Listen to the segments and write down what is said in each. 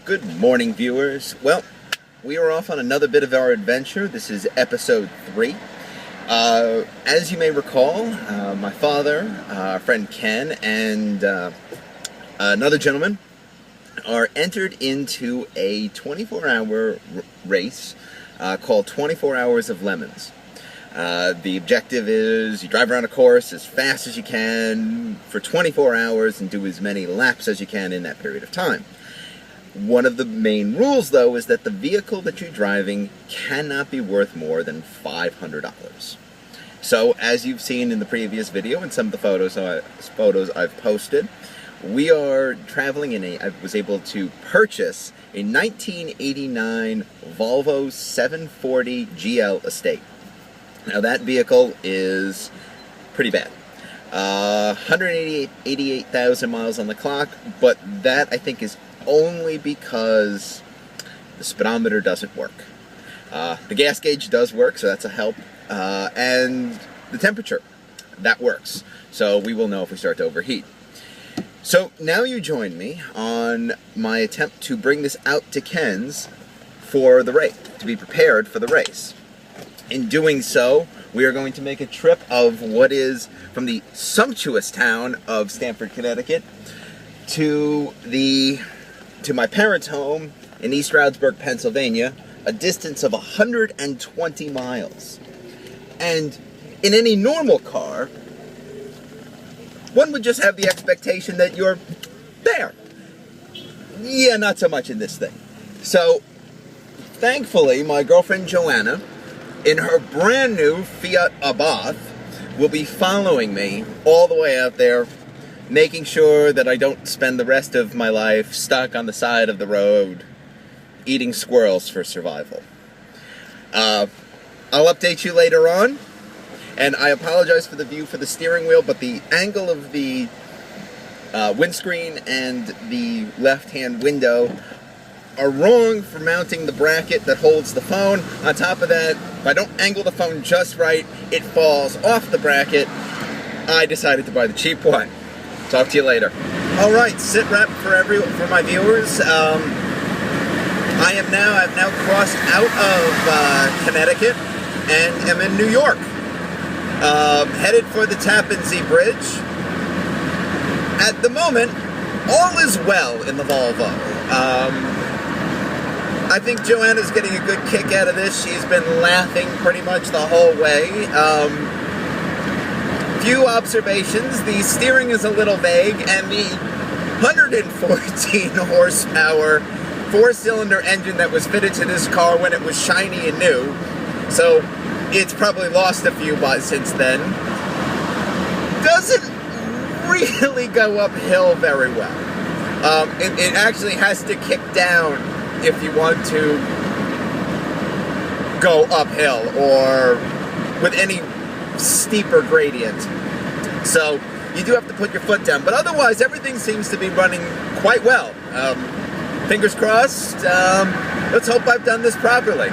Good morning, viewers. Well, we are off on another bit of our adventure. This is episode 3. As you may recall, my father, our friend Ken, and another gentleman are entered into a 24-hour race called 24 Hours of Lemons. The objective is you drive around a course as fast as you can for 24 hours and do as many laps as you can in that period of time. One of the main rules, though, is that the vehicle that you're driving cannot be worth more than $500. So, as you've seen in the previous video and some of the photos I've posted, we are traveling I was able to purchase a 1989 Volvo 740 GL Estate. Now, that vehicle is pretty bad. 188,000 miles on the clock, but that, I think, is only because the speedometer doesn't work. The gas gauge does work, so that's a help. And the temperature, that works. So we will know if we start to overheat. So now you join me on my attempt to bring this out to Ken's for the race, to be prepared for the race. In doing so, we are going to make a trip of what is from the sumptuous town of Stamford, Connecticut, to my parents' home in East Stroudsburg, Pennsylvania, a distance of 120 miles. And in any normal car, one would just have the expectation that you're there. Yeah, not so much in this thing. So, thankfully, my girlfriend Joanna, in her brand new Fiat Abarth, will be following me all the way out there, making sure that I don't spend the rest of my life stuck on the side of the road eating squirrels for survival. I'll update you later on, and I apologize for the view for the steering wheel, but the angle of the windscreen and the left-hand window are wrong for mounting the bracket that holds the phone. On top of that, if I don't angle the phone just right, it falls off the bracket. I decided to buy the cheap one. Talk to you later. All right, sit rep for my viewers. I've now crossed out of Connecticut and am in New York. Headed for the Tappan Zee Bridge. At the moment, all is well in the Volvo. I think Joanna's getting a good kick out of this. She's been laughing pretty much the whole way. Few observations. The steering is a little vague, and the 114 horsepower four-cylinder engine that was fitted to this car when it was shiny and new, so it's probably lost a few since then, doesn't really go uphill very well. It actually has to kick down if you want to go uphill or with any steeper gradient. So you do have to put your foot down, but otherwise everything seems to be running quite well. Fingers crossed. Let's hope I've done this properly.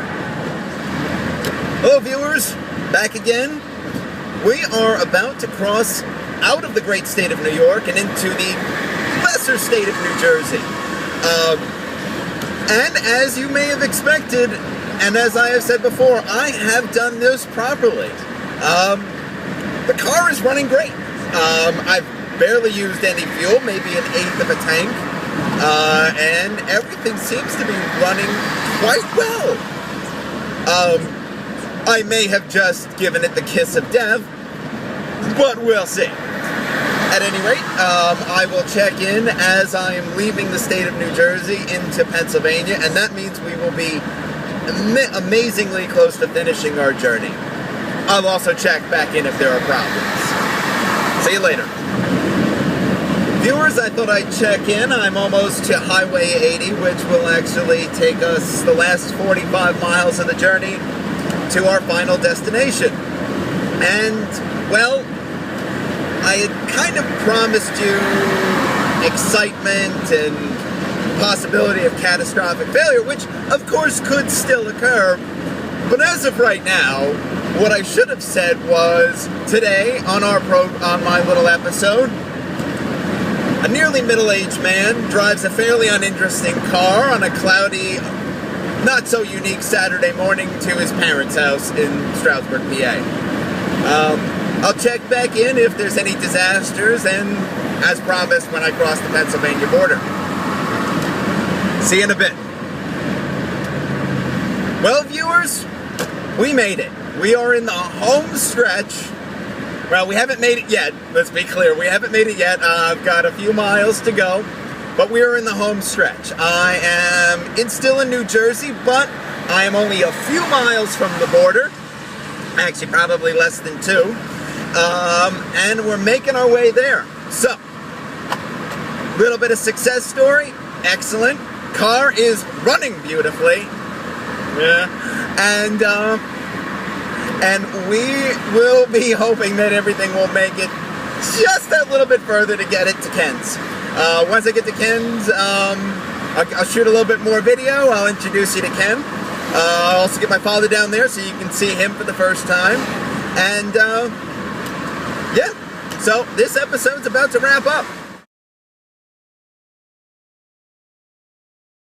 Hello, viewers, back again. We are about to cross out of the great state of New York and into the lesser state of New Jersey. And as you may have expected, and as I have said before, I have done this properly. The car is running great. I've barely used any fuel, maybe an eighth of a tank, and everything seems to be running quite well. I may have just given it the kiss of death, but we'll see. At any rate, I will check in as I am leaving the state of New Jersey into Pennsylvania, and that means we will be amazingly close to finishing our journey. I'll also check back in if there are problems. See you later. Viewers, I thought I'd check in. I'm almost to Highway 80, which will actually take us the last 45 miles of the journey to our final destination. And, well, I had kind of promised you excitement and possibility of catastrophic failure, which of course could still occur. But as of right now, what I should have said was, today on my little episode, A nearly middle-aged man drives a fairly uninteresting car on a cloudy, not so unique Saturday morning to his parents' house in Stroudsburg, PA. I'll check back in if there's any disasters, and as promised, when I cross the Pennsylvania border. See you in a bit. Well, viewers, we made it. We are in the home stretch. Well, we haven't made it yet. Let's be clear. We haven't made it yet. I've got a few miles to go, but we are in the home stretch. I am still in New Jersey, but I am only a few miles from the border. Actually, probably less than 2. And we're making our way there. So, little bit of success story. Excellent. Car is running beautifully. Yeah. And we will be hoping that everything will make it just that little bit further to get it to Ken's. Once I get to Ken's, I'll shoot a little bit more video. I'll introduce you to Ken. I'll also get my father down there so you can see him for the first time. And, yeah, so this episode's about to wrap up.